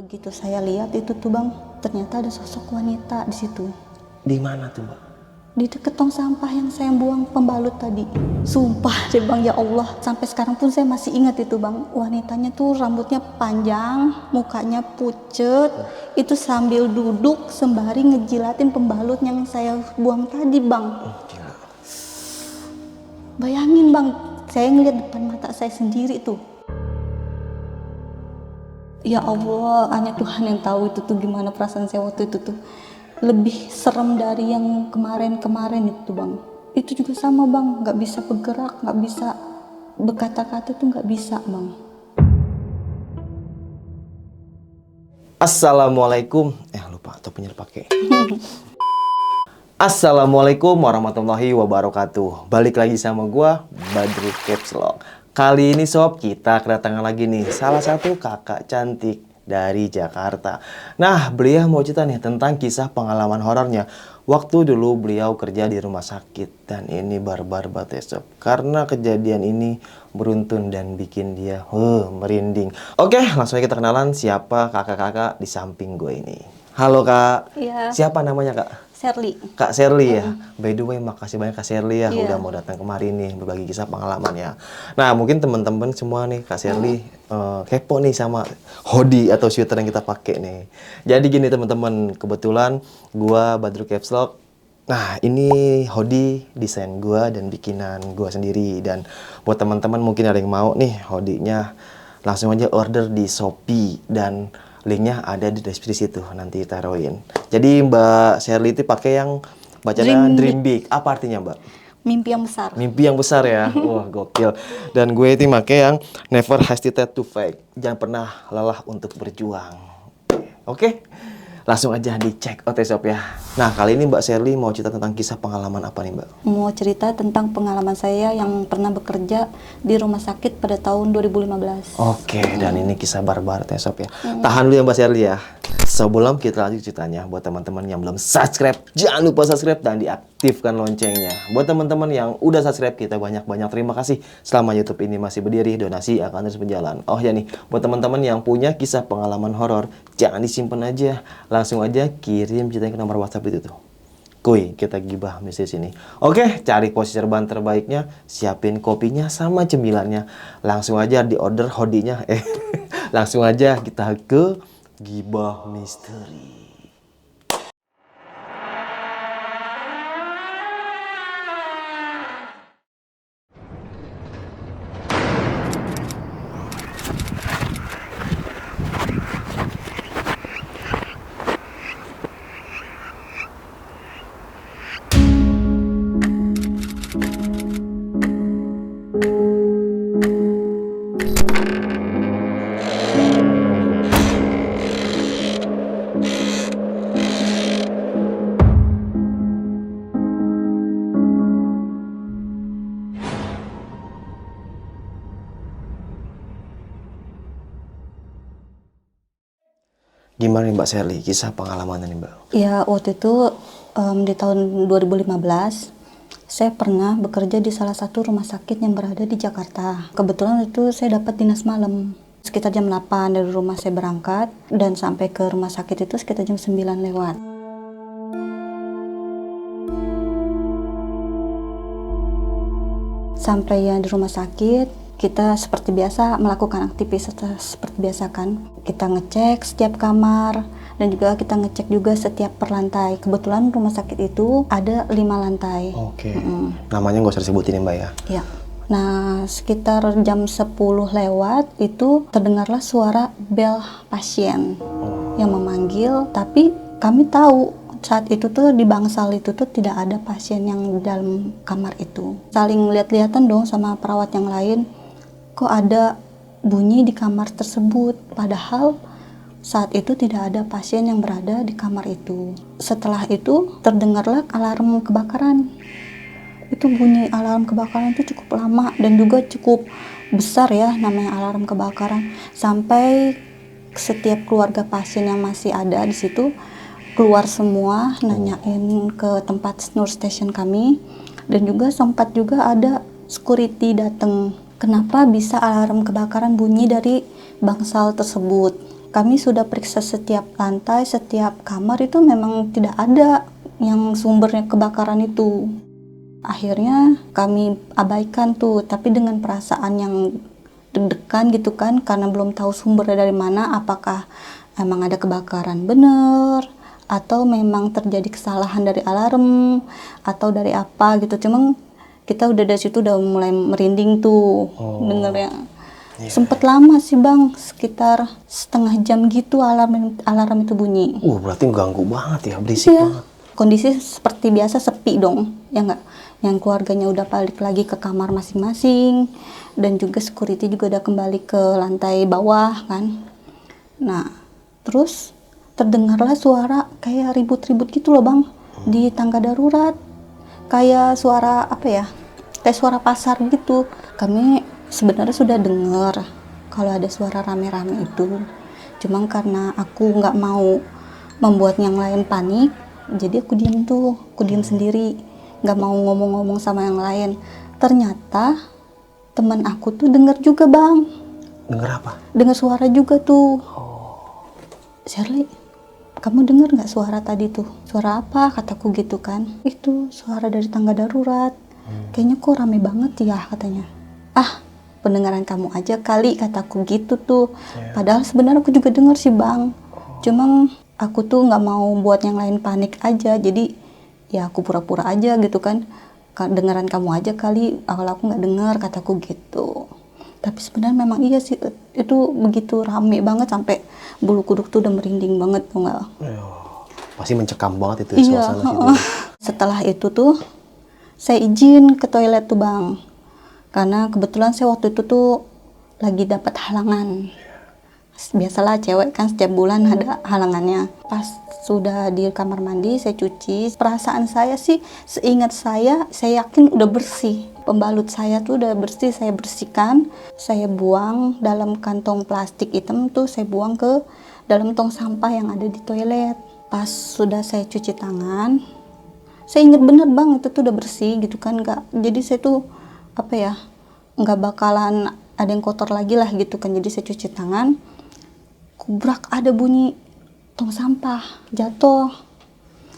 Begitu saya lihat itu tuh bang, ternyata ada sosok wanita di situ. Di mana tuh mbak? Di deket tong sampah yang saya buang pembalut tadi. Sumpah deh bang, ya Allah, sampai sekarang pun saya masih ingat itu bang. Wanitanya tuh rambutnya panjang, mukanya pucet, itu sambil duduk sembari ngejilatin pembalut yang saya buang tadi bang. Gila. Bayangin bang, saya ngeliat depan mata saya sendiri tuh. Ya Allah, hanya Tuhan yang tahu itu tuh gimana perasaan saya waktu itu tuh. Lebih serem dari yang kemarin-kemarin itu bang. Itu juga sama bang, nggak bisa bergerak, nggak bisa berkata-kata tuh nggak bisa bang. Assalamualaikum. Lupa topinya dipakai. Assalamualaikum warahmatullahi wabarakatuh. Balik lagi sama gua, Badru Caps Lock. Kali ini sob, kita kedatangan lagi nih salah satu kakak cantik dari Jakarta. Nah, beliau mau cerita nih tentang kisah pengalaman horornya waktu dulu beliau kerja di rumah sakit. Dan ini barbar banget sob, karena kejadian ini beruntun dan bikin dia merinding. Oke, langsung aja kita kenalan siapa kakak-kakak di samping gue ini. Halo kak, Iya. siapa namanya kak? Shirley. Kak Shirley ya. By the way, makasih banyak Kak Shirley ya Iya. udah mau datang kemari nih berbagi kisah pengalaman ya. Nah, mungkin teman-teman semua nih Kak Shirley kepo nih sama hoodie atau sweater yang kita pakai nih. Jadi gini teman-teman, kebetulan gua Badru Caps Lock. Nah, ini hoodie desain gua dan bikinan gua sendiri, dan buat teman-teman mungkin ada yang mau nih hoodie-nya, langsung aja order di Shopee dan linknya ada di deskripsi tuh, nanti taruhin. Jadi Mbak Shirley itu pakai yang bacanya Dream Big. Apa artinya Mbak? Mimpi yang besar. Mimpi yang besar ya. Wah gokil. Dan gue itu pakai yang Never Hesitate to Fight. Jangan pernah lelah untuk berjuang. Oke? Langsung aja dicek OT Shop ya. Nah, kali ini Mbak Shirley mau cerita tentang kisah pengalaman apa nih Mbak? Mau cerita tentang pengalaman saya yang pernah bekerja di rumah sakit pada tahun 2015. Oke, dan ini kisah barbar OT Shop ya. Tahan dulu ya Mbak Shirley ya. Sebelum kita lanjut ceritanya, buat teman-teman yang belum subscribe, jangan lupa subscribe dan diaktifkan loncengnya. Buat teman-teman yang udah subscribe, kita banyak-banyak terima kasih. Selama YouTube ini masih berdiri, donasi akan terus berjalan. Oh ya nih, buat teman-teman yang punya kisah pengalaman horor, jangan disimpan aja. Langsung aja kirim ceritanya ke nomor WhatsApp itu tuh. Kuy, kita gibah misi sini. Oke, cari posisi serban terbaiknya, siapin kopinya sama cemilannya. Langsung aja di order hoodie-nya. Langsung aja kita ke Gibah Misteri. Gimana nih Mbak Shirley, kisah pengalaman ini Mbak? Ya, waktu itu di tahun 2015 saya pernah bekerja di salah satu rumah sakit yang berada di Jakarta. Kebetulan itu saya dapat dinas malam. Sekitar jam 8 dari rumah saya berangkat dan sampai ke rumah sakit itu sekitar jam 9 lewat. Sampai ya di rumah sakit, kita seperti biasa melakukan aktivitas seperti biasa kan. Kita ngecek setiap kamar dan juga kita ngecek juga setiap per lantai. Kebetulan rumah sakit itu ada 5 lantai. Oke. Namanya nggak usah disebutin ya Mbak ya? Ya. Nah, sekitar jam 10 lewat itu terdengarlah suara bel pasien yang memanggil, tapi kami tahu saat itu tuh di bangsal itu tuh tidak ada pasien yang di dalam kamar itu. Saling lihat-lihatan dong sama perawat yang lain, kok ada bunyi di kamar tersebut, padahal saat itu tidak ada pasien yang berada di kamar itu. Setelah itu terdengarlah alarm kebakaran. Itu bunyi alarm kebakaran itu cukup lama dan juga cukup besar ya, namanya alarm kebakaran. Sampai setiap keluarga pasien yang masih ada di situ keluar semua, nanyain ke tempat nurse station kami, dan juga sempat juga ada security datang. Kenapa bisa alarm kebakaran bunyi dari bangsal tersebut? kami sudah periksa setiap lantai, setiap kamar itu memang tidak ada yang sumbernya kebakaran itu. Akhirnya kami abaikan tuh, tapi dengan perasaan yang deg-degan gitu kan, karena belum tahu sumbernya dari mana, apakah emang ada kebakaran bener atau memang terjadi kesalahan dari alarm atau dari apa gitu. Cuma kita udah dari situ udah mulai merinding tuh dengernya. Sempet lama sih Bang, sekitar setengah jam gitu alarm itu bunyi. Berarti ganggu banget ya, berisik banget. Kondisi seperti biasa, sepi dong, ya nggak? Yang keluarganya udah balik lagi ke kamar masing-masing, dan juga security juga udah kembali ke lantai bawah kan. Nah, terus terdengarlah suara kayak ribut-ribut gitu loh Bang, di tangga darurat. Kayak suara apa ya, kayak suara pasar gitu. Kami sebenarnya sudah dengar kalau ada suara rame-rame itu. Cuma karena aku nggak mau membuat yang lain panik, jadi aku diem sendiri, nggak mau ngomong-ngomong sama yang lain. Ternyata teman aku tuh dengar juga Bang. Dengar apa? Dengar suara juga tuh. Shirley, kamu dengar nggak suara tadi tuh? Suara apa? Kataku gitu kan. Itu suara dari tangga darurat. Kayaknya kok rame banget ya katanya. Pendengaran kamu aja kali, kataku gitu tuh. Padahal sebenarnya aku juga dengar sih Bang. Cuma aku tuh nggak mau buat yang lain panik aja. Jadi ya aku pura-pura aja gitu kan. Dengaran kamu aja kali, kalau aku nggak dengar, kataku gitu. Tapi sebenarnya memang iya sih, itu begitu rame banget sampai bulu kuduk tuh udah merinding banget tuh nggak. Pasti mencekam banget itu suasana situ. Setelah itu tuh saya izin ke toilet tuh Bang, karena kebetulan saya waktu itu tuh lagi dapat halangan. Biasalah cewek kan setiap bulan ada halangannya. Pas sudah di kamar mandi saya cuci, perasaan saya sih seingat saya yakin udah bersih. Pembalut saya tuh udah bersih, saya bersihkan, saya buang dalam kantong plastik hitam tuh, saya buang ke dalam tong sampah yang ada di toilet. Pas sudah saya cuci tangan, saya ingat bener Bang itu tuh udah bersih gitu kan, jadi saya tuh nggak bakalan ada yang kotor lagi lah gitu kan. Jadi saya cuci tangan, kubrak ada bunyi tong sampah jatuh.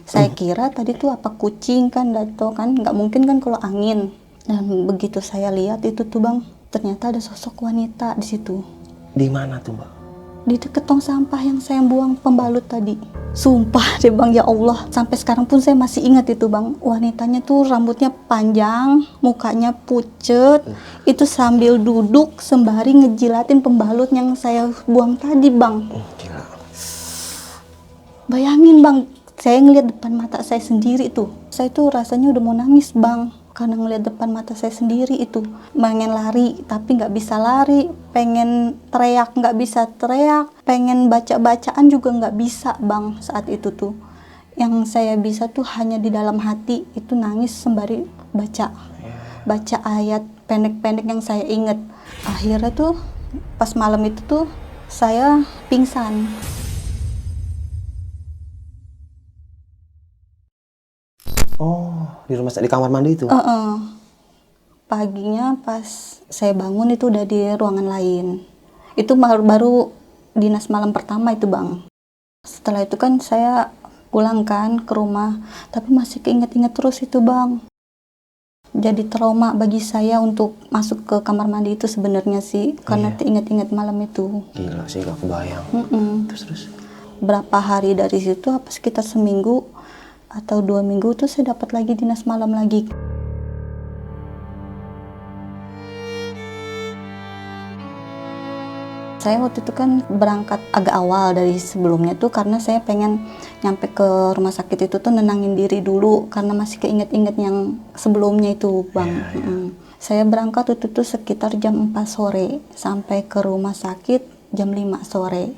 Saya kira tadi tuh apa kucing kan jatuh kan, nggak mungkin kan kalau angin. Dan begitu saya lihat itu tuh Bang, ternyata ada sosok wanita di situ. Di mana tuh Mbak? Di deket tong sampah yang saya buang pembalut tadi. Sumpah deh Bang, ya Allah, sampai sekarang pun saya masih ingat itu Bang. Wanitanya tuh rambutnya panjang, mukanya pucet, itu sambil duduk sembari ngejilatin pembalut yang saya buang tadi Bang. Gila. Bayangin Bang, saya ngeliat depan mata saya sendiri tuh. Saya tuh rasanya udah mau nangis Bang, karena ngeliat depan mata saya sendiri itu. Pengen lari tapi nggak bisa lari, pengen teriak nggak bisa teriak, pengen baca-bacaan juga nggak bisa Bang saat itu tuh. Yang saya bisa tuh hanya di dalam hati itu nangis sembari baca ayat pendek-pendek yang saya inget. Akhirnya tuh pas malam itu tuh saya pingsan. Di rumah di kamar mandi itu? Paginya pas saya bangun itu udah di ruangan lain. Itu baru dinas malam pertama itu Bang. Setelah itu kan saya pulang kan ke rumah, tapi masih keinget-inget terus itu Bang. Jadi trauma bagi saya untuk masuk ke kamar mandi itu sebenarnya sih, karena inget-inget malam itu. Gila sih, gak kebayang. Terus? Berapa hari dari situ, sekitar seminggu atau 2 minggu tuh saya dapat lagi dinas malam lagi. Saya waktu itu kan berangkat agak awal dari sebelumnya tuh, karena saya pengen nyampe ke rumah sakit itu tuh nenangin diri dulu, karena masih keinget-inget yang sebelumnya itu Bang. Saya berangkat itu tuh sekitar jam 4 sore, sampai ke rumah sakit jam 5 sore.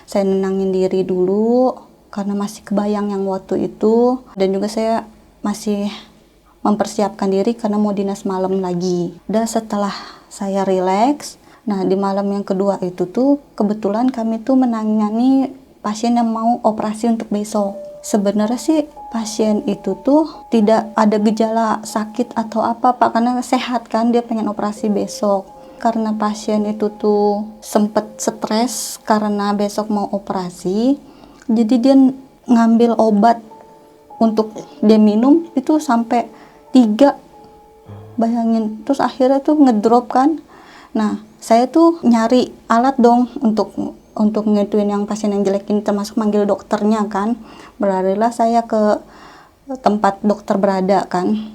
Saya nenangin diri dulu, karena masih kebayang yang waktu itu, dan juga saya masih mempersiapkan diri karena mau dinas malam lagi. Dan setelah saya rileks, nah di malam yang kedua itu tuh kebetulan kami tuh menangani pasien yang mau operasi untuk besok. Sebenarnya sih pasien itu tuh tidak ada gejala sakit atau apa Pak, karena sehat kan, dia pengen operasi besok. karena pasien itu tuh sempet stres karena besok mau operasi, jadi dia ngambil obat untuk dia minum itu sampai 3, bayangin. Terus akhirnya tuh ngedrop kan. Nah, saya tuh nyari alat dong untuk ngituin yang pasien yang jelek ini, termasuk manggil dokternya kan. Berlarilah saya ke tempat dokter berada kan,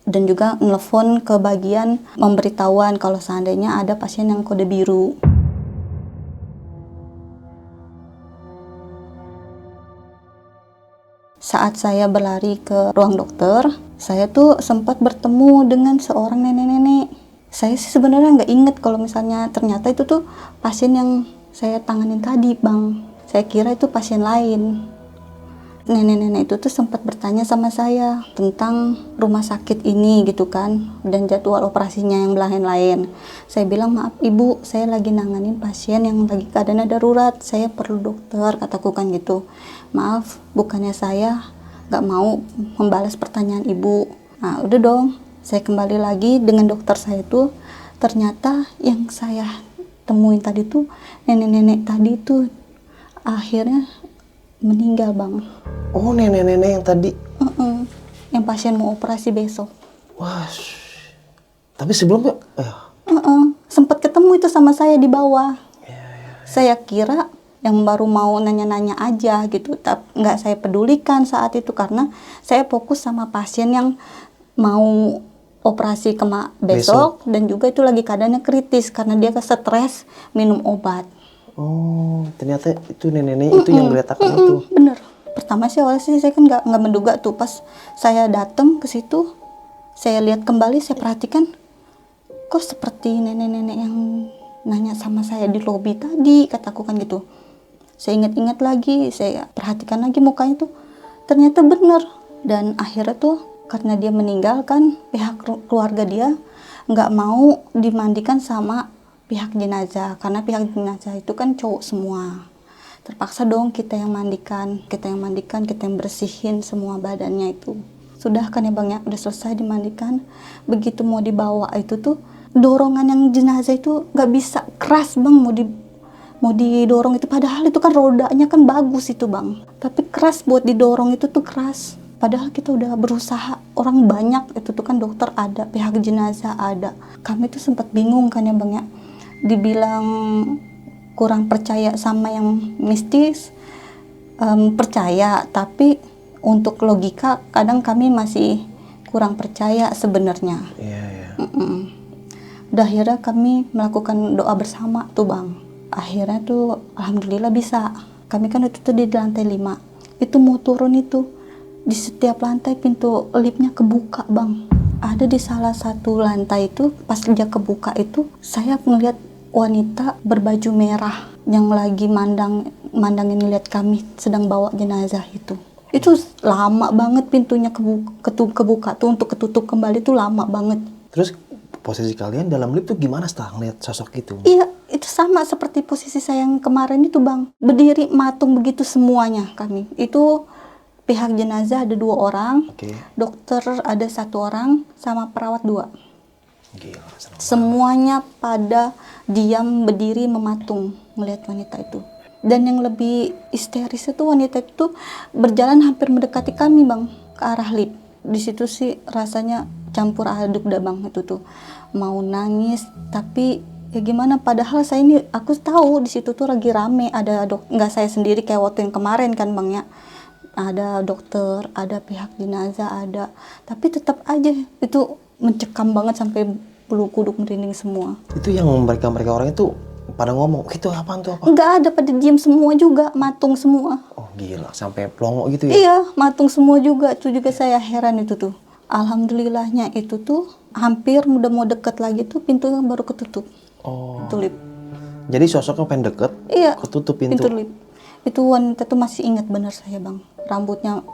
dan juga nelfon ke bagian memberitahuan kalau seandainya ada pasien yang kode biru. Saat saya berlari ke ruang dokter, saya tuh sempat bertemu dengan seorang nenek-nenek. Saya sih sebenarnya nggak inget kalau misalnya ternyata itu tuh pasien yang saya tanganin tadi, Bang. Saya kira itu pasien lain. Nenek-nenek itu tuh sempat bertanya sama saya tentang rumah sakit ini gitu kan, dan jadwal operasinya yang lain-lain. Saya bilang, maaf ibu, saya lagi nanganin pasien yang lagi keadaan darurat, saya perlu dokter, kataku kan gitu. Maaf, bukannya saya nggak mau membalas pertanyaan ibu. Nah udah dong, saya kembali lagi dengan dokter saya itu. Ternyata yang saya temuin tadi tuh, nenek-nenek tadi tuh akhirnya meninggal, Bang. Oh, nenek-nenek yang tadi? Yang pasien mau operasi besok. Wah, tapi sebelumnya Sempat ketemu itu sama saya di bawah. Saya kira yang baru mau nanya-nanya aja gitu, tapi nggak saya pedulikan saat itu karena saya fokus sama pasien yang mau operasi besok, dan juga itu lagi keadaannya kritis karena dia stres minum obat. Oh, ternyata itu nenek-nenek itu yang geletakan itu. Bener. Pertama sih awalnya sih saya kan nggak menduga tuh, pas saya datang ke situ, saya lihat kembali, saya perhatikan kok seperti nenek-nenek yang nanya sama saya di lobi tadi, kataku kan gitu. Saya ingat-ingat lagi, saya perhatikan lagi mukanya tuh, ternyata bener. Dan akhirnya tuh karena dia meninggal kan, pihak keluarga dia nggak mau dimandikan sama pihak jenazah, karena pihak jenazah itu kan cowok semua. Terpaksa dong kita yang mandikan, kita yang bersihin semua badannya itu. Sudah kan ya Bang ya, udah selesai dimandikan. Begitu mau dibawa itu tuh, dorongan yang jenazah itu nggak bisa keras Bang, mau didorong itu, padahal itu kan rodanya kan bagus itu Bang. Tapi keras buat didorong itu tuh keras. Padahal kita udah berusaha, orang banyak itu tuh kan, dokter ada, pihak jenazah ada. Kami tuh sempat bingung kan ya Bang ya. Dibilang kurang percaya sama yang mistis, percaya, tapi untuk logika kadang kami masih kurang percaya sebenarnya. Udah akhirnya kami melakukan doa bersama tuh Bang. Akhirnya tuh alhamdulillah bisa. Kami kan itu tuh di lantai 5. Itu mau turun itu, di setiap lantai pintu liftnya kebuka Bang. Ada di salah satu lantai itu, pas dia kebuka itu, saya melihat wanita berbaju merah yang lagi mandangin lihat kami sedang bawa jenazah itu. Itu lama banget pintunya kebuka tuh, untuk ketutup kembali tuh lama banget. Terus posisi kalian dalam lift tuh gimana setelah ngeliat sosok itu? Iya, itu sama seperti posisi saya yang kemarin itu Bang. Berdiri matung begitu semuanya kami. Itu pihak jenazah ada 2 orang, dokter ada 1 orang, sama perawat 2. Gila, semuanya pada diam berdiri mematung melihat wanita itu. Dan yang lebih histeris itu, wanita itu berjalan hampir mendekati kami Bang, ke arah lift. Di situ sih rasanya campur aduk dah Bang, itu tuh mau nangis tapi ya gimana, padahal saya ini, aku tahu di situ tuh lagi rame, ada nggak saya sendiri kayak waktu yang kemarin kan Bang ya, ada dokter, ada pihak jenazah ada, tapi tetap aja itu mencekam banget sampai bulu kuduk merinding semua. Itu yang mereka orang itu pada ngomong, itu apaan tuh apa? Nggak ada, pada diem semua juga, matung semua. Oh gila, sampai pelongo gitu ya? Iya, matung semua juga. Itu juga saya heran itu tuh. Alhamdulillahnya itu tuh hampir udah mau deket lagi tuh pintunya baru ketutup. Oh. Itu lift. Jadi sosoknya pengen deket, iya, ketutup pintu lift. Itu wanita tuh masih ingat bener saya Bang. Rambutnya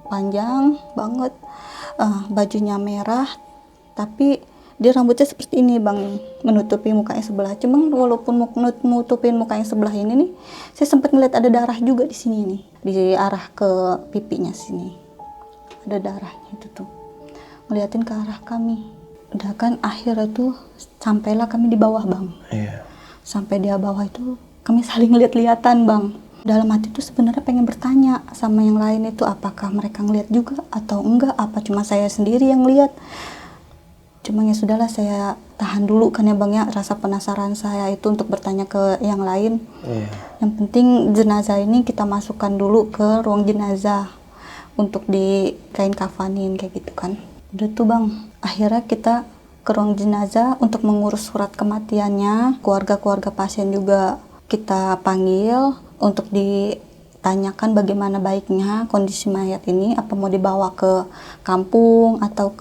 panjang banget, bajunya merah, tapi dia rambutnya seperti ini Bang, menutupi mukanya sebelah. Cuma walaupun nutupin mukanya sebelah ini nih, saya sempat ngeliat ada darah juga di sini nih, di arah ke pipinya sini. Ada darahnya itu tuh. Ngeliatin ke arah kami. Udah kan akhirnya tuh sampailah kami di bawah bang. Iya. Sampai di bawah itu kami saling lihat-lihatan bang. Dalam hati tuh sebenarnya pengen bertanya sama yang lain itu apakah mereka ngeliat juga atau enggak, apa cuma saya sendiri yang lihat. Cuma ya sudahlah, saya tahan dulu kan ya bang ya, rasa penasaran saya itu untuk bertanya ke yang lain. Iya. Yang penting jenazah ini kita masukkan dulu ke ruang jenazah untuk di kain kafanin kayak gitu kan. Udah tuh bang, akhirnya kita ke ruang jenazah untuk mengurus surat kematiannya. Keluarga-keluarga pasien juga kita panggil untuk ditanyakan bagaimana baiknya kondisi mayat ini, apa mau dibawa ke kampung atau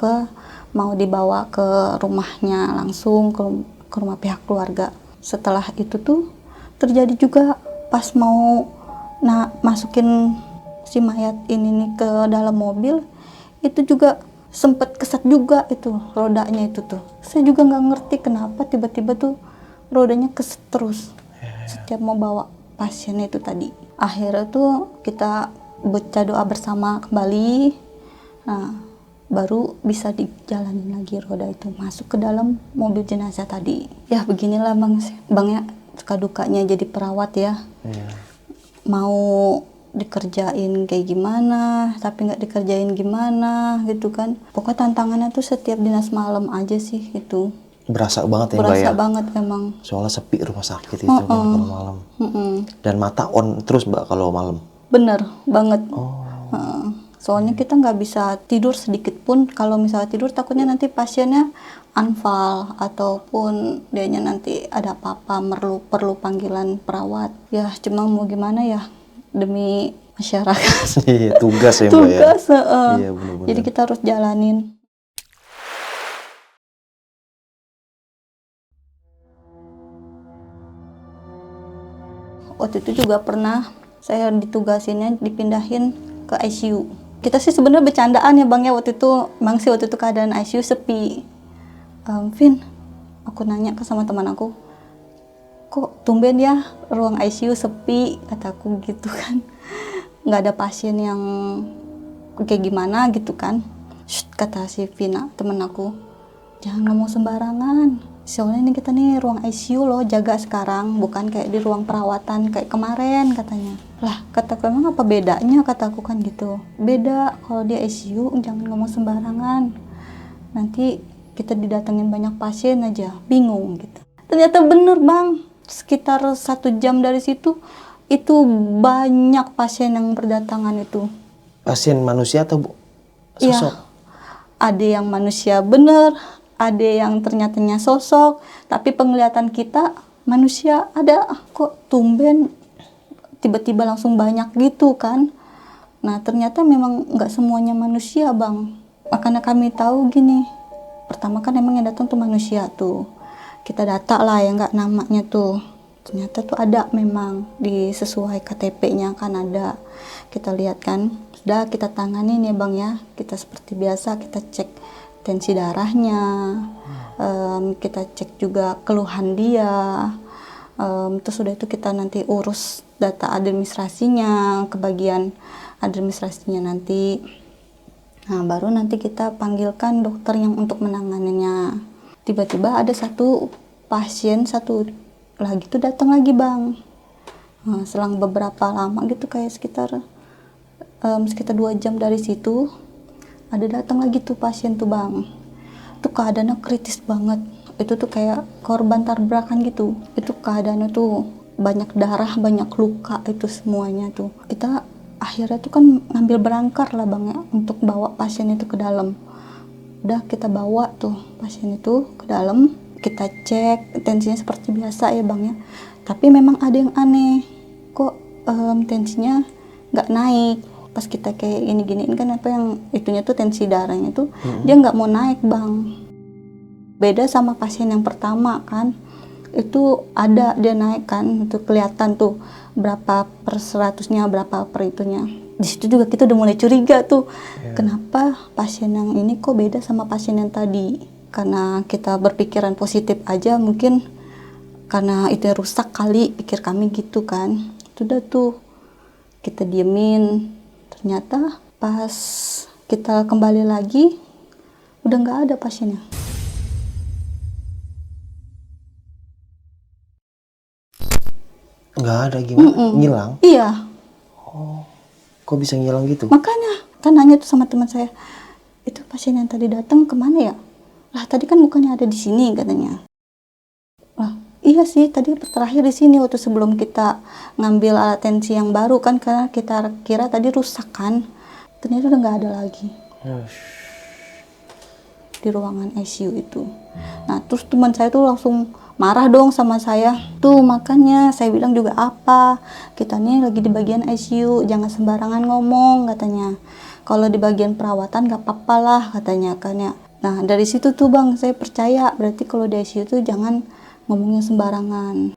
mau dibawa ke rumahnya langsung ke rumah pihak keluarga. Setelah itu tuh terjadi juga pas mau masukin si mayat ini nih ke dalam mobil, itu juga sempet keset juga itu rodanya itu tuh. Saya juga nggak ngerti kenapa tiba-tiba tuh rodanya keset terus setiap mau bawa pasien itu tadi. Akhirnya tuh kita baca doa bersama kembali, nah baru bisa dijalanin lagi roda itu masuk ke dalam mobil jenazah tadi. Ya beginilah bang ya, suka dukanya jadi perawat ya. Mau dikerjain kayak gimana, tapi nggak dikerjain gimana gitu kan. Pokoknya tantangannya tuh setiap dinas malam aja sih itu. Berasa banget ya Mbak Berasa ya? banget emang. Soalnya sepi rumah sakit itu kan kalau malam. Dan mata on terus Mbak kalau malam? Bener banget. Soalnya kita nggak bisa tidur sedikit pun. Kalau misalnya tidur takutnya nanti pasiennya anfal ataupun dianya nanti ada apa-apa perlu panggilan perawat. Ya cuma mau gimana ya, demi masyarakat. Iya, tugas ya Mbak Tugas, ya? Iya, bener-bener. Jadi kita harus jalanin. Waktu itu juga pernah saya ditugasinnya dipindahin ke ICU. Kita sih sebenarnya bercandaan ya bang ya, waktu itu keadaan ICU sepi. Vin, aku nanya sama teman aku, kok tumben ya ruang ICU sepi, kataku gitu kan. Nggak ada pasien yang kayak gimana gitu kan. Shh, kata si Vina temen aku, jangan ngomong sembarangan. Soalnya ini kita nih ruang ICU loh, jaga sekarang, bukan kayak di ruang perawatan kayak kemarin katanya. Lah kataku, emang apa bedanya, kataku kan gitu. Beda, kalau di ICU jangan ngomong sembarangan, nanti kita didatengin banyak pasien aja bingung gitu. Ternyata bener bang, sekitar 1 jam dari situ itu banyak pasien yang berdatangan itu. Pasien manusia atau sosok? Iya, ada yang manusia bener, ada yang ternyatanya sosok, tapi penglihatan kita manusia ada. Kok tumben tiba-tiba langsung banyak gitu kan. Nah ternyata memang nggak semuanya manusia bang. Makanya kami tahu gini, pertama kan emang yang datang tuh manusia tuh, kita data lah ya nggak namanya tuh. Ternyata tuh ada memang di sesuai KTP-nya kan ada. Kita lihat kan, sudah kita tanganin ya bang ya. Kita seperti biasa kita cek tensi darahnya, kita cek juga keluhan dia. Terus udah itu kita nanti urus data administrasinya ke bagian administrasinya nanti. Nah baru nanti kita panggilkan dokter yang untuk menanganinya. Tiba-tiba ada satu pasien satu lagi tuh datang lagi bang. Nah, selang beberapa lama gitu kayak sekitar 2 jam dari situ ada datang lagi tuh pasien tuh bang. Itu keadaannya kritis banget. Itu tuh kayak korban tabrakan gitu. Itu keadaannya tuh banyak darah, banyak luka itu semuanya tuh. Kita akhirnya tuh kan ngambil berangkar lah bang ya untuk bawa pasien itu ke dalam. Udah kita bawa tuh pasien itu ke dalam, kita cek tensinya seperti biasa ya bang ya. Tapi memang ada yang aneh, kok tensinya nggak naik. Pas kita kayak gini-giniin kan apa yang itunya tuh tensi darahnya tuh dia nggak mau naik bang. Beda sama pasien yang pertama kan, itu ada dia naik kan, itu kelihatan tuh berapa per 100-nya, berapa per itunya. Di situ juga kita udah mulai curiga tuh, kenapa pasien yang ini kok beda sama pasien yang tadi. Karena kita berpikiran positif aja, mungkin karena itu rusak kali, pikir kami gitu kan. Itu udah tuh kita diemin. Ternyata pas kita kembali lagi udah nggak ada pasiennya. Nggak ada, gimana? Ngilang? Iya, Kok bisa ngilang gitu? makanya kan nanya tuh sama teman saya, itu pasien yang tadi datang kemana ya? Lah tadi kan bukannya ada di sini katanya. Lah iya sih, tadi terakhir di sini waktu sebelum kita ngambil alat tensi yang baru kan, karena kita kira tadi rusak kan, ternyata udah nggak ada lagi di ruangan ICU itu. Nah terus teman saya tuh langsung marah dong sama saya. Tuh makanya saya bilang juga apa, kita nih lagi di bagian ICU, jangan sembarangan ngomong katanya. Kalau di bagian perawatan gak apa-apa lah katanya kan ya. Nah dari situ tuh bang saya percaya, berarti kalau di ICU tuh jangan ngomongnya sembarangan.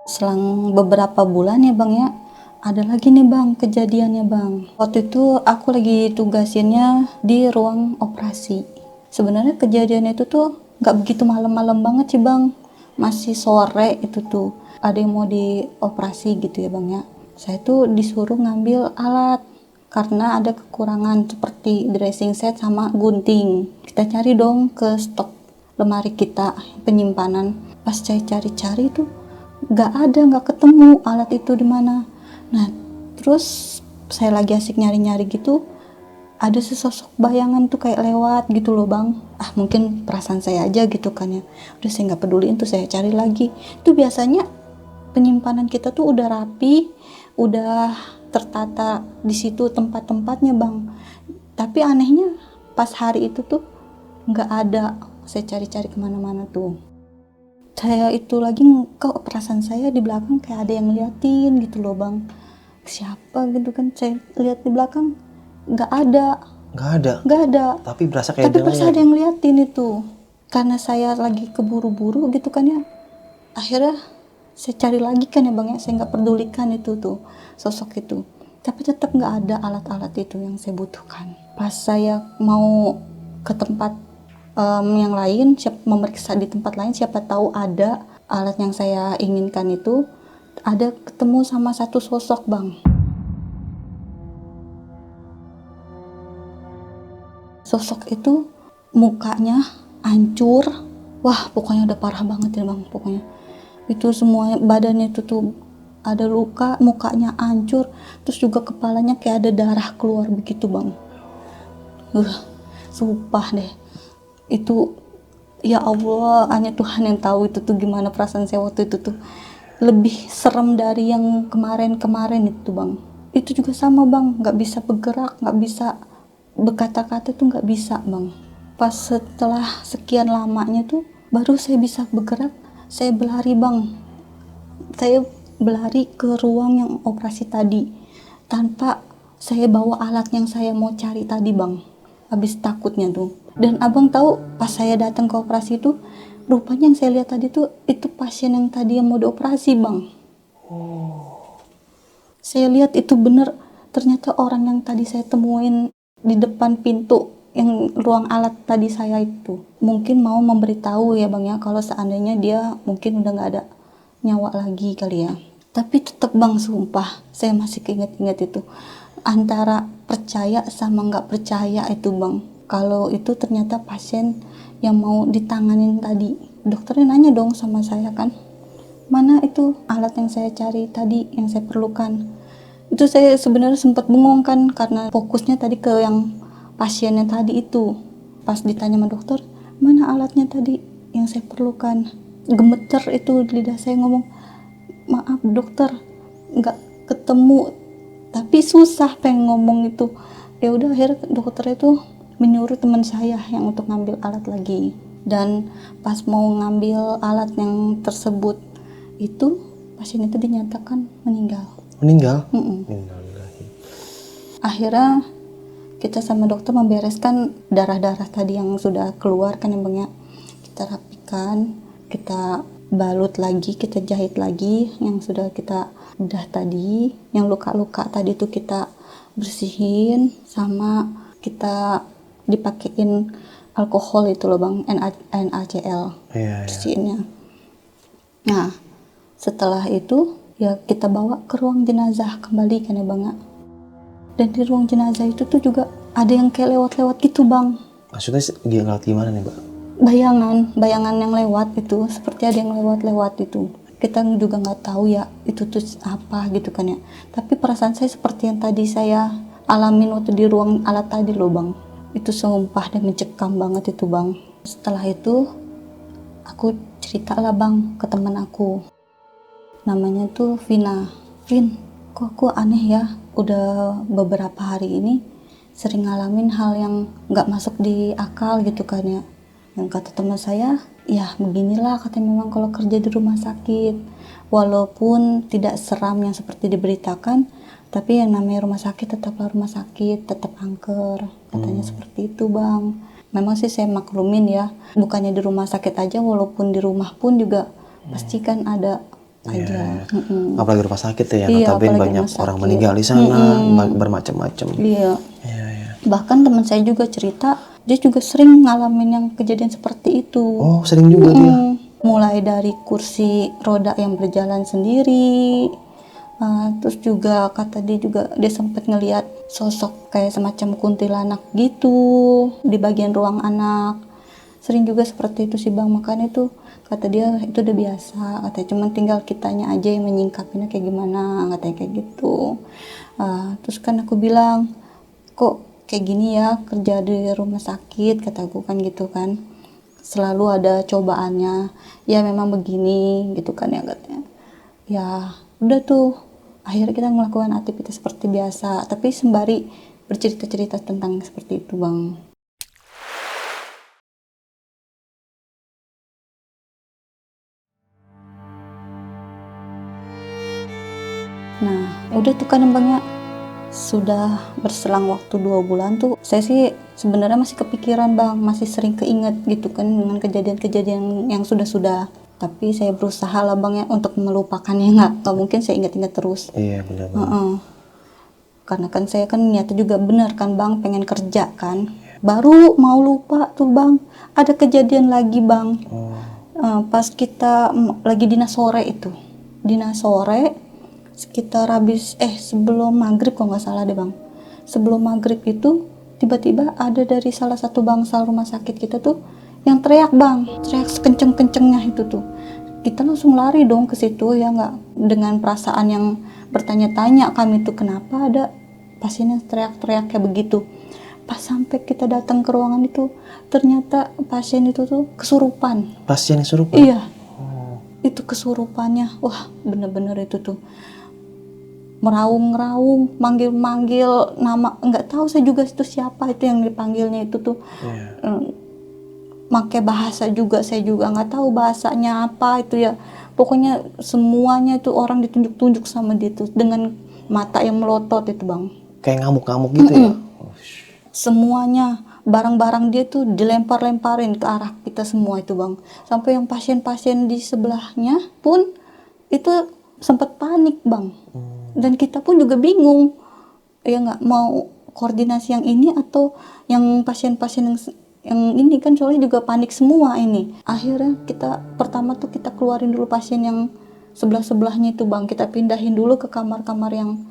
Selang beberapa bulan ya bang ya, ada lagi nih bang kejadiannya bang. Waktu itu aku lagi tugasinnya di ruang operasi. Sebenarnya kejadian itu tuh nggak begitu malam-malam banget sih bang, masih sore itu tuh. Ada yang mau dioperasi gitu ya bang ya. Saya tuh disuruh ngambil alat karena ada kekurangan seperti dressing set sama gunting. Kita cari dong ke stok lemari kita penyimpanan. Pas saya cari-cari tuh nggak ketemu alat itu di mana. Nah terus saya lagi asik nyari-nyari gitu, ada sesosok bayangan tuh kayak lewat gitu loh bang. Mungkin perasaan saya aja gitu kan ya, udah saya nggak peduliin tuh, saya cari lagi. Tuh biasanya penyimpanan kita tuh udah rapi, udah tertata di situ tempat-tempatnya bang, tapi anehnya pas hari itu tuh nggak ada. Saya cari-cari kemana-mana tuh, saya itu lagi, kok perasaan saya di belakang kayak ada yang ngeliatin gitu loh bang. Siapa gitu kan, saya lihat di belakang nggak ada. Tapi berasa kayak Tapi berasa ada yang ngeliatin itu. Karena saya lagi keburu-buru gitu kan ya, akhirnya saya cari lagi kan ya bang ya, saya nggak pedulikan itu tuh sosok itu. Tapi tetap nggak ada alat-alat itu yang saya butuhkan. Pas saya mau ke tempat yang lain, memeriksa di tempat lain, siapa tahu ada alat yang saya inginkan itu, ada ketemu sama satu sosok bang. Sosok itu mukanya hancur, wah pokoknya udah parah banget ya bang. Pokoknya itu semua badannya itu tuh ada luka, mukanya hancur, terus juga kepalanya kayak ada darah keluar begitu bang. Sumpah deh, itu ya Allah, hanya Tuhan yang tahu itu tuh gimana perasaan saya waktu itu tuh. Lebih serem dari yang kemarin-kemarin itu bang. Itu juga sama bang, nggak bisa bergerak, nggak bisa berkata-kata tuh nggak bisa bang. Pas setelah sekian lamanya tuh baru saya bisa bergerak, saya berlari bang. Saya berlari ke ruang yang operasi tadi tanpa saya bawa alat yang saya mau cari tadi bang. Habis takutnya tuh. Dan abang tahu pas saya datang ke operasi itu, rupanya yang saya lihat tadi tuh itu pasien yang tadi yang mau dioperasi bang. Saya lihat itu bener, ternyata orang yang tadi saya temuin di depan pintu yang ruang alat tadi saya itu mungkin mau memberitahu ya bang ya, kalau seandainya dia mungkin udah nggak ada nyawa lagi kali ya. Tapi tetap bang, sumpah saya masih keinget-inget itu, antara percaya sama nggak percaya itu bang. Kalau itu ternyata pasien yang mau ditanganin tadi, dokternya nanya dong sama saya kan, mana itu alat yang saya cari tadi, yang saya perlukan. Itu saya sebenarnya sempat bengong kan, karena fokusnya tadi ke yang pasiennya tadi itu. Pas ditanya sama dokter, mana alatnya tadi yang saya perlukan, gemeter itu lidah saya ngomong, maaf dokter nggak ketemu, tapi susah pengen ngomong itu. Ya udah akhirnya dokter itu menyuruh teman saya yang untuk ngambil alat lagi. Dan pas mau ngambil alat yang tersebut itu, pasien itu dinyatakan meninggal. Akhirnya kita sama dokter membereskan darah-darah tadi yang sudah keluar kan ya bang ya. Kita rapikan, kita balut lagi, kita jahit lagi yang sudah kita bedah tadi. Yang luka-luka tadi tuh kita bersihin, sama kita dipakein alkohol itu loh bang, NaCl, bersihinnya. Nah setelah itu ya kita bawa ke ruang jenazah kembali kan ya bang ya. Dan di ruang jenazah itu tuh juga ada yang kayak lewat-lewat gitu bang. Maksudnya gimana nih, Mbak? Bayangan yang lewat itu, seperti ada yang lewat itu. Kita juga nggak tahu ya itu tuh apa gitu kan ya. Tapi perasaan saya seperti yang tadi saya alamin waktu di ruang alat tadi loh Bang. Itu sumpah dan mencekam banget itu Bang. Setelah itu aku ceritalah Bang ke teman aku. Namanya tuh Vina. Vin, kok aku aneh ya, udah beberapa hari ini sering ngalamin hal yang nggak masuk di akal gitu kan ya. Yang kata teman saya, ya beginilah katanya memang kalau kerja di rumah sakit. Walaupun tidak seram yang seperti diberitakan, tapi yang namanya rumah sakit tetaplah rumah sakit, tetap angker. Katanya seperti itu Bang. Memang sih saya maklumin ya, bukannya di rumah sakit aja, walaupun di rumah pun juga pasti kan ada aja. Apalagi rumah sakit ya, Iya, notabene apalagi banyak rumah orang sakit. meninggal di sana, bermacam-macam. Iya. Iya. Bahkan teman saya juga cerita, dia juga sering ngalamin yang kejadian seperti itu. Oh, sering juga dia. Mulai dari kursi roda yang berjalan sendiri, terus juga kata dia juga dia sempat ngelihat sosok kayak semacam kuntilanak gitu di bagian ruang anak. Sering juga seperti itu sih Bang, makanya itu kata dia itu udah biasa, katanya cuman tinggal kitanya aja yang menyingkapinya kayak gimana, katanya kayak gitu. Terus kan aku bilang, kok kayak gini ya kerja di rumah sakit, kataku kan gitu kan, selalu ada cobaannya, ya memang begini gitu kan ya katanya. Ya udah tuh akhirnya kita melakukan aktivitas seperti biasa, tapi sembari bercerita-cerita tentang seperti itu Bang. Nah udah tuh kan Bang ya, sudah berselang waktu 2 bulan tuh saya sih sebenarnya masih kepikiran Bang, masih sering keinget gitu kan dengan kejadian-kejadian yang sudah-sudah. Tapi saya berusaha lah Bang ya untuk melupakannya, nggak mungkin saya ingat-ingat terus. Iya, benar. Karena kan saya kan niatnya juga benar kan Bang, pengen kerja kan. Baru mau lupa tuh Bang, ada kejadian lagi Bang. Pas kita lagi dinas sore itu, dinas sore sekitar sebelum maghrib kalau nggak salah deh Bang. Sebelum maghrib itu tiba-tiba ada dari salah satu bangsal rumah sakit kita tuh yang teriak Bang, teriak sekenceng-kencengnya itu tuh. Kita langsung lari dong ke situ ya nggak, dengan perasaan yang bertanya-tanya kami tuh kenapa ada pasien yang teriak-teriak kayak begitu. Pas sampai kita datang ke ruangan itu, ternyata pasien itu tuh kesurupan. Pasien yang kesurupan? Iya. Itu kesurupannya, wah bener-bener itu tuh meraung-raung, manggil-manggil nama, nggak tahu saya juga itu siapa itu yang dipanggilnya itu tuh. Pakai bahasa juga saya juga nggak tahu bahasanya apa itu ya. Pokoknya semuanya itu orang ditunjuk-tunjuk sama dia tuh dengan mata yang melotot itu Bang. Kayak ngamuk-ngamuk gitu ya? Semuanya barang-barang dia tuh dilempar-lemparin ke arah kita semua itu Bang. Sampai yang pasien-pasien di sebelahnya pun itu sempat panik Bang. Dan kita pun juga bingung ya nggak mau koordinasi yang ini atau yang pasien-pasien yang ini kan, soalnya juga panik semua ini. Akhirnya kita pertama tuh kita keluarin dulu pasien yang sebelah-sebelahnya itu Bang, kita pindahin dulu ke kamar-kamar yang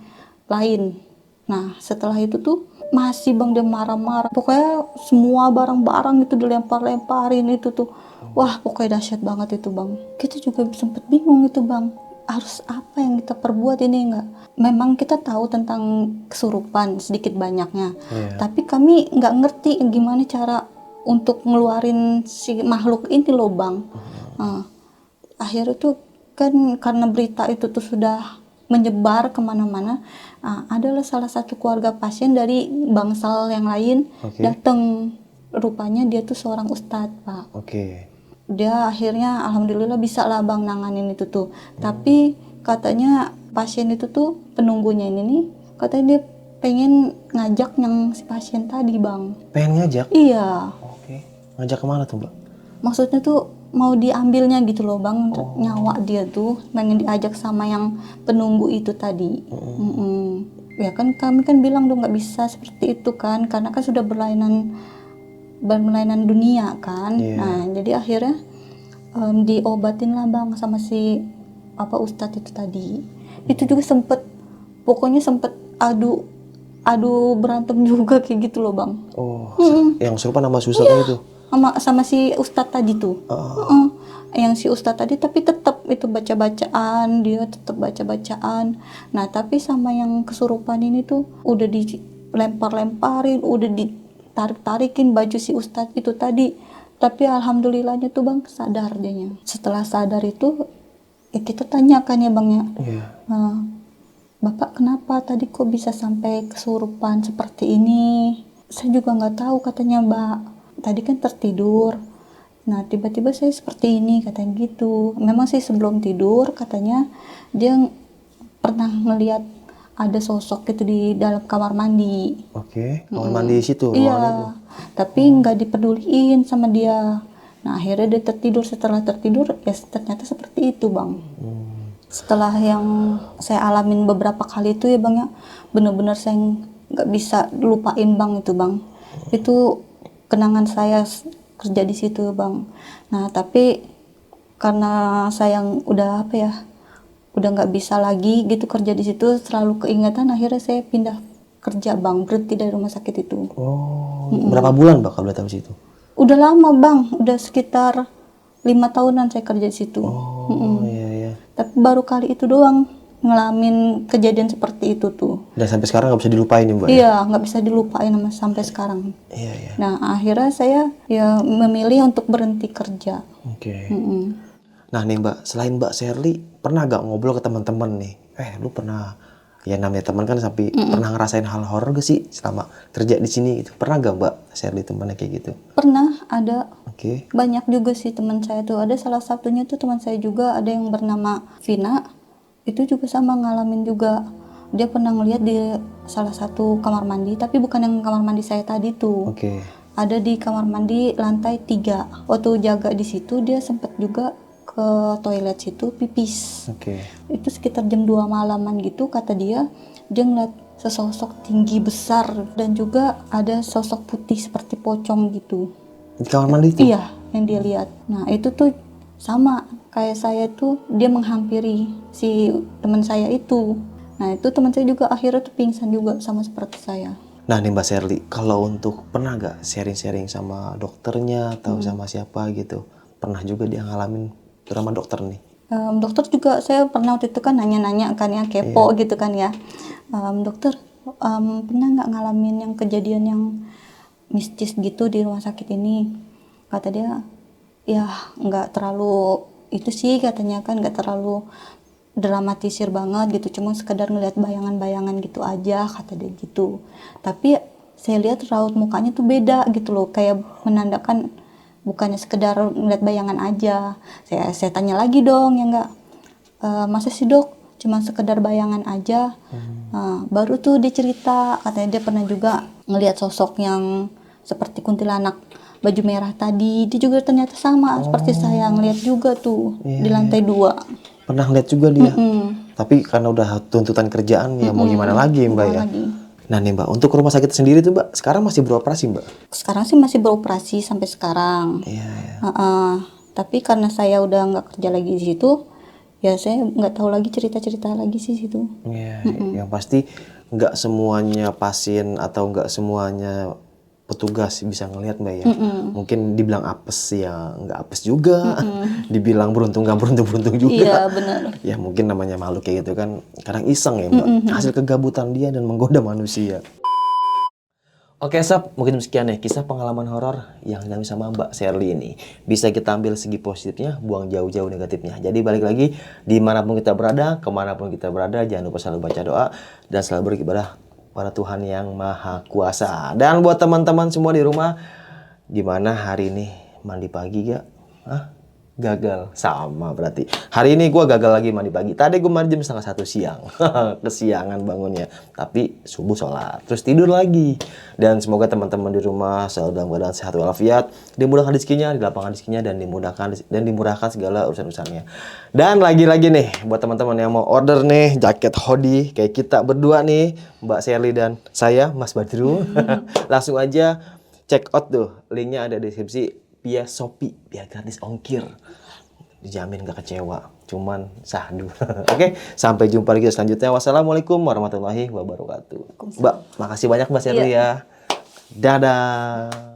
lain. Nah setelah itu tuh masih Bang dia marah-marah, pokoknya semua barang-barang itu dilempar-lemparin itu tuh. Wah pokoknya dahsyat banget itu Bang. Kita juga sempet bingung itu Bang, harus apa yang kita perbuat ini enggak. Memang kita tahu tentang kesurupan sedikit banyaknya, tapi kami nggak ngerti gimana cara untuk ngeluarin si makhluk ini loh Bang. Akhirnya tuh kan karena berita itu tuh sudah menyebar kemana-mana, adalah salah satu keluarga pasien dari bangsal yang lain datang. Rupanya dia tuh seorang ustadz Pak. Dia akhirnya alhamdulillah bisa lah Bang nanganin itu tuh. Tapi katanya pasien itu tuh penunggunya ini nih, katanya dia pengen ngajak yang si pasien tadi Bang. Pengen ngajak? Iya. Ngajak kemana tuh Mbak? Maksudnya tuh mau diambilnya gitu loh Bang, nyawa dia tuh pengen diajak sama yang penunggu itu tadi. Ya kan kami kan bilang dong nggak bisa seperti itu kan, karena kan sudah berlainan dunia kan. Nah jadi akhirnya diobatin lah Bang sama si ustadz itu tadi. Itu juga pokoknya sempet adu adu berantem juga kayak gitu loh Bang. Oh, yang serupa nama susah itu. Sama si Ustadz tadi tuh. Yang si Ustadz tadi, tapi tetap itu baca-bacaan, dia tetap baca-bacaan. Nah tapi sama yang kesurupan ini tuh udah dilempar-lemparin, udah ditarik-tarikin baju si Ustadz itu tadi. Tapi alhamdulillahnya tuh Bang sadar dianya. Setelah sadar itu ya kita tanyakan ya Bang ya, Bapak kenapa tadi kok bisa sampai kesurupan seperti ini? Saya juga nggak tahu katanya Mbak. Tadi kan tertidur. Nah tiba-tiba saya seperti ini katanya gitu. Memang sih sebelum tidur katanya dia pernah ngelihat ada sosok gitu di dalam kamar mandi. Oke, kamar mandi situ. Iya. Tapi nggak dipeduliin sama dia. Nah akhirnya dia tertidur. Setelah tertidur ya ternyata seperti itu Bang. Setelah yang saya alamin beberapa kali itu ya Bang ya, bener-bener saya nggak bisa lupain Bang itu Bang. Itu kenangan saya kerja di situ Bang. Nah tapi karena saya udah udah nggak bisa lagi gitu kerja di situ, selalu keingatan, akhirnya saya pindah kerja Bang, berhenti dari rumah sakit itu. Oh, berapa bulan Mbak kalau boleh tahu situ? Udah lama Bang, udah sekitar 5 tahunan saya kerja di situ. Oh, iya. Tapi baru kali itu doang ngalamin kejadian seperti itu tuh. Dan sampai sekarang nggak bisa dilupain ya Mbak? Iya, nggak bisa dilupain sampai sekarang. Iya. Nah akhirnya saya ya memilih untuk berhenti kerja. Oke. Nah nih Mbak, selain Mbak Sherly, pernah gak ngobrol ke teman-teman nih? Lu pernah, ya namanya teman kan sampai pernah ngerasain hal horor gak sih selama kerja di sini gitu? Pernah gak Mbak Sherly temannya kayak gitu? Pernah, ada. Oke. Banyak juga sih teman saya tuh. Ada salah satunya tuh teman saya juga, ada yang bernama Vina. Itu juga sama ngalamin juga. Dia pernah ngeliat di salah satu kamar mandi, tapi bukan yang kamar mandi saya tadi tuh. Oke. Ada di kamar mandi lantai 3. Waktu jaga di situ dia sempat juga ke toilet situ pipis. Oke. Itu sekitar jam 2 malaman gitu kata dia ngeliat sesosok tinggi besar dan juga ada sosok putih seperti pocong gitu. Di kamar mandi itu? Iya, yang dia lihat. Nah itu tuh sama kayak saya tuh, dia menghampiri si teman saya itu. Nah itu teman saya juga akhirnya tuh pingsan juga sama seperti saya. Nah nih Mbak Sherly, kalau untuk pernah gak sharing-sharing sama dokternya atau sama siapa gitu? Pernah juga dia ngalamin drama dokter nih? Dokter juga saya pernah waktu itu kan nanya-nanya kan ya, kepo gitu kan ya. Dokter, pernah nggak ngalamin yang kejadian yang mistis gitu di rumah sakit ini? Kata dia, ya nggak terlalu itu sih katanya kan, nggak terlalu dramatisir banget gitu, cuma sekedar ngeliat bayangan-bayangan gitu aja kata dia gitu. Tapi saya lihat raut mukanya tuh beda gitu loh, kayak menandakan bukannya sekedar ngeliat bayangan aja. Saya tanya lagi dong ya enggak, masa sih dok cuma sekedar bayangan aja? Baru tuh dia cerita katanya dia pernah juga ngelihat sosok yang seperti kuntilanak baju merah tadi. Dia juga ternyata sama seperti saya, ngelihat juga tuh di lantai 2. Pernah ngeliat juga dia? Tapi karena udah tuntutan kerjaan ya mau gimana lagi Mbak ya? Nah nih Mbak, untuk rumah sakit sendiri tuh Mbak, sekarang masih beroperasi Mbak? Sekarang sih masih beroperasi sampai sekarang. Iya. Tapi karena saya udah nggak kerja lagi di situ, ya saya nggak tahu lagi cerita-cerita lagi sih situ. Iya, yang pasti nggak semuanya pasien atau nggak semuanya petugas bisa ngelihat Mbak ya. Mungkin dibilang apes ya nggak apes juga, dibilang beruntung nggak beruntung juga. Iya benar. Ya mungkin namanya makhluk kayak gitu kan kadang iseng ya Mbak, hasil kegabutan dia dan menggoda manusia. Oke sob, mungkin sekian ya kisah pengalaman horor yang dialami sama Mbak Sherly ini. Bisa kita ambil segi positifnya, buang jauh-jauh negatifnya. Jadi balik lagi, dimanapun kita berada, kemanapun kita berada, jangan lupa selalu baca doa dan selalu beribadah pada Tuhan yang Maha Kuasa. Dan buat teman-teman semua di rumah, gimana hari ini mandi pagi gak? Gagal? Sama berarti. Hari ini gue gagal lagi mandi pagi. Tadi gue mandi jam 12:30 siang. Kesiangan bangunnya. Tapi subuh sholat. Terus tidur lagi. Dan semoga teman-teman di rumah selalu dalam keadaan sehat walafiat. Dimudahkan rezekinya, dilapangkan rezekinya, dan dimurahkan segala urusan-urusannya. Dan lagi-lagi nih, buat teman-teman yang mau order nih, jaket hoodie kayak kita berdua nih, Mbak Sherly dan saya, Mas Badru. Langsung aja check out tuh. Linknya ada di deskripsi via Shopee biar gratis ongkir. dijamin gak kecewa. Cuman sahdu. Oke, sampai jumpa lagi selanjutnya. Wassalamualaikum warahmatullahi wabarakatuh. Mbak, makasih banyak Mbak Sherly ya. Dadah.